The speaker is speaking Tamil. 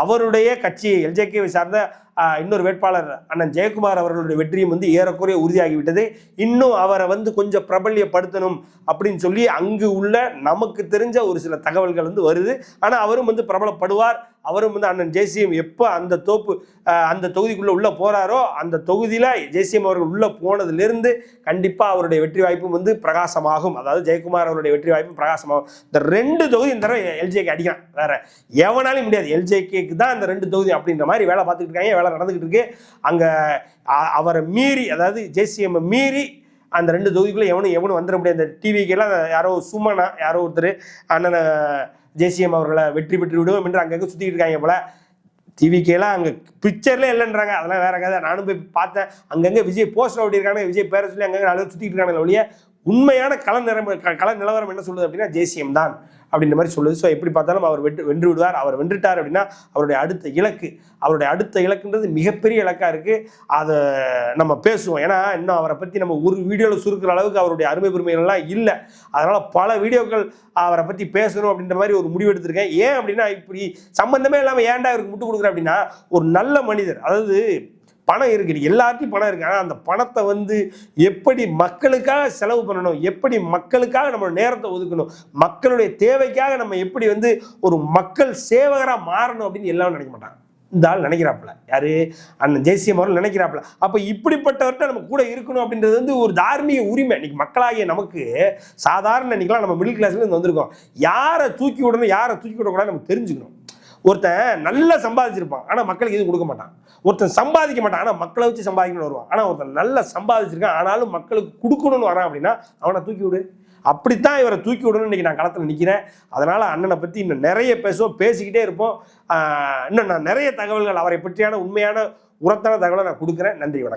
அவருடைய கட்சி எல்ஜேகேவை சார்ந்த இன்னொரு வேட்பாளர் அண்ணன் ஜெயக்குமார் அவர்களுடைய வெற்றியும் வந்து ஏறக்குறைய உறுதியாகிவிட்டது. இன்னும் அவரை வந்து கொஞ்சம் பிரபல்யப்படுத்தணும் அப்படின்னு சொல்லி அங்கு உள்ள நமக்கு தெரிஞ்ச ஒரு சில தகவல்கள் வந்து வருது. ஆனால் அவரும் வந்து பிரபலப்படுவார். அவரும் வந்து அண்ணன் ஜெய்சிஎம் எப்போ அந்த தொகுதிக்குள்ளே உள்ளே போகிறாரோ அந்த தொகுதியில் ஜெய்சிஎம் அவர்கள் உள்ளே போனதுலேருந்து கண்டிப்பாக அவருடைய வெற்றி வாய்ப்பும் வந்து பிரகாசமாகும். அதாவது ஜெயக்குமார் அவருடைய வெற்றி வாய்ப்பும் பிரகாசமாகும். இந்த 2 தொகுதி இந்த தடவை எல்ஜேகே அடிக்கலாம், வேற எவனாலும் முடியாது. எல்ஜேகேக்கு தான் இந்த 2 தொகுதி அப்படின்ற மாதிரி வேலை பார்த்துக்கிட்டு இருக்காங்க, வேலை நடந்துகிட்டு இருக்கு. அங்கே அவரை மீறி, அதாவது ஜெய்சிஎம் மீறி அந்த 2 தொகுதிக்குள்ளே எவனும் வந்துட முடியாது. இந்த டிவிக்கெல்லாம் யாரோ சுமனா யாரோ ஒருத்தர் அண்ணனை ஜெய்சிஎம் அவர்களை வெற்றி பெற்று விடுவோம் என்று அங்கங்கே சுற்றிக்கிட்டு இருக்காங்க போல. டிவிக்கெல்லாம் அங்கே பிக்சர்லேயே இல்லைன்றாங்க. அதெல்லாம் வேற கதை. நானும் போய் பார்த்தேன். அங்கங்கே விஜய் போஸ்டர் ஓட்டியிருக்காங்க, விஜய் பேரை சொல்லி அங்கங்கே நாலு சுற்றிட்டு இருக்காங்க. ஒழிய உண்மையான கள நிலவரம் என்ன சொல்லுது அப்படின்னா ஜெய்சிஎம் தான் அப்படின்ற மாதிரி சொல்லுது. ஸோ எப்படி பார்த்தாலும் அவர் வென்று விடுவார். அவர் வென்றுட்டார் அப்படின்னா அவருடைய அடுத்த இலக்குன்றது மிகப்பெரிய இலக்காக இருக்குது. அதை நம்ம பேசுவோம். ஏன்னா இன்னும் அவரை பற்றி நம்ம ஒரு வீடியோவில் சுருக்கிற அளவுக்கு அவருடைய அருமை பெருமைகள்லாம் இல்லை. அதனால் பல வீடியோக்கள் அவரை பற்றி பேசணும் அப்படின்ற மாதிரி ஒரு முடிவு எடுத்திருக்கேன். ஏன் அப்படின்னா இப்படி சம்பந்தமே இல்லாமல் ஏன்டா அவருக்கு முட்டு கொடுக்குறேன் அப்படின்னா, ஒரு நல்ல மனிதர், அதாவது பணம் இருக்குது, எல்லாத்தையும் பணம் இருக்குது. ஆனால் அந்த பணத்தை வந்து எப்படி மக்களுக்காக செலவு பண்ணணும், எப்படி மக்களுக்காக நம்ம நேரத்தை ஒதுக்கணும், மக்களுடைய தேவைக்காக நம்ம எப்படி வந்து ஒரு மக்கள் சேவகராக மாறணும் அப்படின்னு எல்லாரும் நினைக்க மாட்டாங்க. இந்த ஆள் நினைக்கிறாப்புல, யாரு அண்ணன் ஜெய்சிஎம் அவர்கள் நினைக்கிறாப்புல. அப்போ இப்படிப்பட்டவர்கிட்ட நம்ம கூட இருக்கணும் அப்படின்றது வந்து ஒரு தார்மீக உரிமை. இன்னைக்கு மக்களாகிய நமக்கு சாதாரண இன்னைக்கெல்லாம் நம்ம மிடில் கிளாஸ்லேருந்து வந்திருக்கோம். யாரை தூக்கி விடணும் யாரை தூக்கி விடக்கூடாது நம்ம தெரிஞ்சுக்கணும். ஒருத்தன் நல்லா சம்பாதிச்சிருப்பான் ஆனால் மக்களுக்கு எதுவும் கொடுக்க மாட்டான். ஒருத்தன் சம்பாதிக்க மாட்டான் ஆனால் மக்களை வச்சு சம்பாதிக்கணும்னு வருவான். ஆனால் ஒருத்தன் நல்லா சம்பாதிச்சிருக்கான் ஆனாலும் மக்களுக்கு கொடுக்கணும்னு வரான் அப்படின்னா அவனை தூக்கி விடு. அப்படித்தான் இவரை தூக்கி விடணும்னு இன்றைக்கி நான் களத்தில் நிற்கிறேன். அதனால் அண்ணனை பற்றி இன்னும் நிறைய பேசிக்கிட்டே இருப்போம். இன்னும் நான் நிறைய தகவல்கள் அவரை பற்றியான உண்மையான உரத்தான தகவலை நான் கொடுக்குறேன். நன்றி, வணக்கம்.